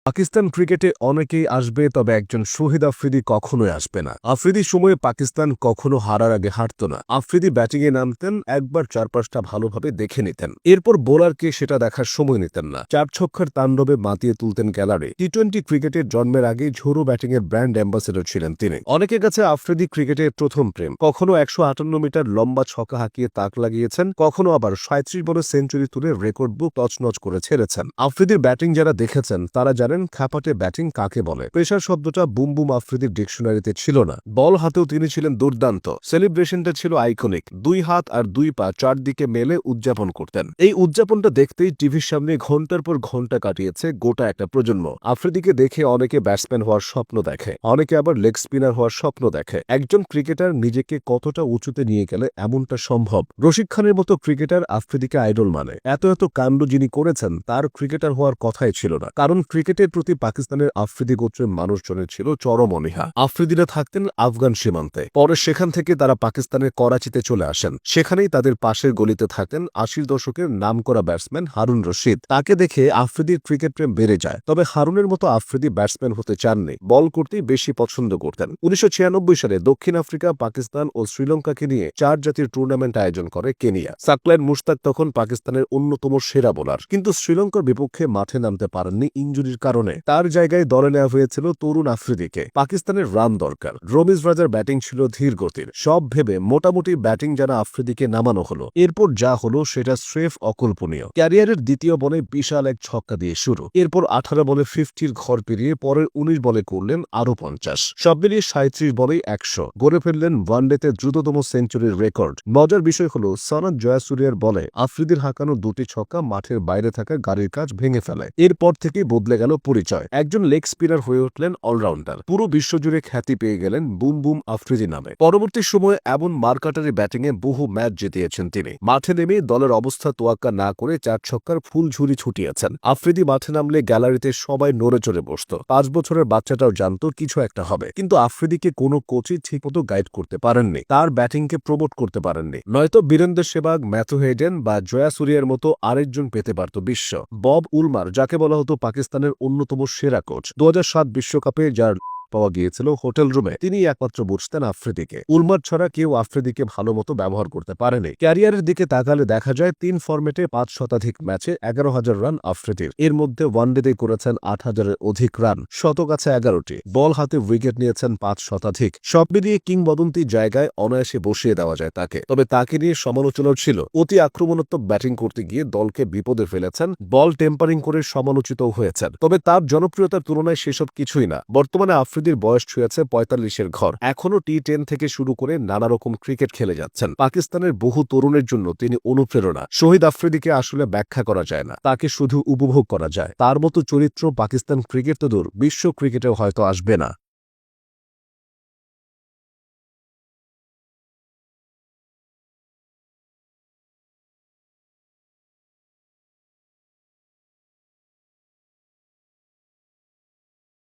পাকিস্তান ক্রিকেটে অনেকেই আসবে, তবে একজন শহীদ আফ্রিদি কখনোই আসবে না। আফ্রিদির সময়ে পাকিস্তান কখনো হারার আগে হারত না। আফ্রিদি ব্যাটিংয়ে নামতেন, একবার ৪-৫টা ভালোভাবে দেখে নিতেন, এরপর বোলারকে সেটা দেখার সময় নিতেন না। ৪ ছক্কার তাণ্ডবে মাতিয়ে তুলতেন গ্যালারি। টি-20 ক্রিকেটের জন্মের আগে ঝোড়ো ব্যাটিংয়ের ব্র্যান্ড অ্যাম্বাসেডর ছিলেন তিনি। অনেকের কাছে আফ্রিদি ক্রিকেটের প্রথম প্রেম। কখনো ১৫৮ মিটার লম্বা ছক্কা হাঁকিয়ে তাক লাগিয়েছেন, কখনো আবার ৩৭ বলে সেঞ্চুরি তুলে রেকর্ড বুক তছনছ করে ছেড়েছেন। আফ্রিদির ব্যাটিং যারা দেখেছেন তারা জানেন খ্যাপাটে ব্যাটিং কাকে বলে। প্রেসার শব্দটা বুম বুম আফ্রিদির ডিকশনারিতে ছিল না। বল হাতেও তিনি ছিলেন দুর্দান্ত। সেলিব্রেশনটা ছিল আইকনিক। ২ হাত আর ২ পা চারদিকে মেলে উদযাপন করতেন। এই উদযাপনটা দেখতেই টিভির সামনে ঘন্টার পর ঘন্টা কাটিয়েছে গোটা একটা প্রজন্ম। আফ্রিদিকে দেখে অনেকে ব্যাটসম্যান হওয়ার স্বপ্ন দেখে, অনেকে আবার লেগ স্পিনার হওয়ার স্বপ্ন দেখে। একজন ক্রিকেটার নিজেকে কতটা উঁচুতে নিয়ে গেলে এমনটা সম্ভব? রশিদ খানের মতো ক্রিকেটার আফ্রিদিকে আইডল মানে। এত কাণ্ড যিনি করেছেন তার ক্রিকেটার হওয়ার কথাই ছিল না, কারণ ক্রিকেটের প্রতি পাকিস্তানের আফ্রিদি গোত্রের মানুষজনের ছিল চরম অনীহা। আফ্রিদিরা থাকতেন আফগান সীমান্তে, পরে সেখান থেকে তারা পাকিস্তানের করাচিতে চলে আসেন। সেখানেই তাদের পাশের গলিতে থাকতেন ৮০ দশকের নামকরা ব্যাটসম্যান হারুন রশিদ। তাকে দেখে আফ্রিদির ক্রিকেট প্রেম বেড়ে যায়। তবে হারুনের মতো আফ্রিদি ব্যাটসম্যান হতে চাননি, বল করতেই বেশি পছন্দ করতেন। ১৯৯৬ সালে দক্ষিণ আফ্রিকা, পাকিস্তান ও শ্রীলঙ্কাকে নিয়ে ৪ জাতির টুর্নামেন্ট আয়োজন করে কেনিয়া। সাকলাইন মুশতাক তখন পাকিস্তানের অন্যতম সেরা বোলার, কিন্তু শ্রীলঙ্কার বিপক্ষে মাঠে নামতে পারেননি ইনজুরির কারণে। তার জায়গায় দলে নেওয়া হয়েছিল তরুণ আফ্রিদিকে। পাকিস্তানের রান দরকার, রমিজ রাজার ব্যাটিং ছিল ধীর গতির। সব ভেবে মোটামুটি ব্যাটিং জানা আফ্রিদিকে নামানো হলো। এরপর যা হলো সেটা স্রেফ অকল্পনীয়। ক্যারিয়ারের দ্বিতীয় বলে বিশাল এক ছক্কা দিয়ে শুরু, এরপর ১৮ বলে 50-র ঘর পেরিয়ে পরের ১৯ বলে করলেন আরো ৫০। সব মিলিয়ে ৩৭ বলেই ১০০ গড়ে ফেললেন ওয়ানডেতে দ্রুততম সেঞ্চুরির রেকর্ড। মজার বিষয় হলো সনাত জয়াসুরিয়ার বলে আফ্রিদির হাঁকানো ২টি ছক্কা মাঠের বাইরে থাকা গাড়ির কাজ ভেঙে ফেলে। এরপর থেকেই বদলে গেল পরিচয়। একজন লেগ স্পিনার হয়ে উঠলেন অলরাউন্ডার। পুরো বিশ্বজুড়ে খ্যাতি পেয়ে গেলেন বুম বুম আফ্রিদি নামে। পরবর্তী সময়ে এমন মারকাটারি ব্যাটিংয়ে বহু ম্যাচ জিতিয়েছেন তিনি। মাঠে নেমে দলের অবস্থা তোয়াক্কা না করে ৪ ছক্কার ফুল ঝুরি ছুটিয়েছেন। আফ্রিদি মাঠে নামলে গ্যালারিতে সবাই নড়ে চড়ে বসত। ৫ বছরের বাচ্চাটাও জানত কিছু একটা হবে, কিন্তু আফ্রিদিকে কোনো কোচই ঠিকমতো গাইড করতে পারেননি, তার ব্যাটিংকে প্রমোট করতে পারেননি। নয়তো বীরেন্দ্র সেবাগ, ম্যাথু হেডেন বা জয়াসুরিয়ার মতো আরেকজন পেতে পারত বিশ্ব। বব উলমার, যাকে বলা হতো পাকিস্তানের অন্যতম সেরা কোচ, ২০০৭ বিশ্বকাপে যার পাওয়া গিয়েছিল হোটেল রুমে, তিনি একমাত্র বুঝতেন আফ্রিদিকে। উলমার ছাড়া কেউ আফ্রিদিকে ভালো মতো ব্যবহার করতে পারেনি। ক্যারিয়ারের দিকে তাকালে দেখা যায় ৩ ফরম্যাটে ৫ শতাধিক ম্যাচে ১১,০০০ রান আফ্রিদির। এর মধ্যে ওয়ানডেতে করেছেন ৮,০০০-এর অধিক রান, শতক আছে ১১টি, বল হাতে উইকেট নিয়েছেন ৫ শতাধিক। সব মিলিয়ে কিংবদন্তি জায়গায় অনায়াসে বসিয়ে দেওয়া যায় তাকে। তবে তাকে নিয়ে সমালোচনা ছিল অতি আক্রমণাত্মক ব্যাটিং করতে গিয়ে দলকে বিপদে ফেলেছেন, বল টেম্পারিং করে সমালোচিতও হয়েছেন। তবে তার জনপ্রিয়তার তুলনায় সেসব কিছুই না। বর্তমানে আফ্রিদির বয়স ছুঁয়েছে ৪৫-এর ঘর। এখনও টি-10 থেকে শুরু করে নানা রকম ক্রিকেট খেলে যাচ্ছেন। পাকিস্তানের বহু তরুণের জন্য তিনি অনুপ্রেরণা। শহীদ আফ্রিদিকে আসলে ব্যাখ্যা করা যায় না, তাকে শুধু উপভোগ করা যায়। তার মতো চরিত্র পাকিস্তান ক্রিকেট তো দূর, বিশ্ব ক্রিকেটেও হয়তো আসবে না।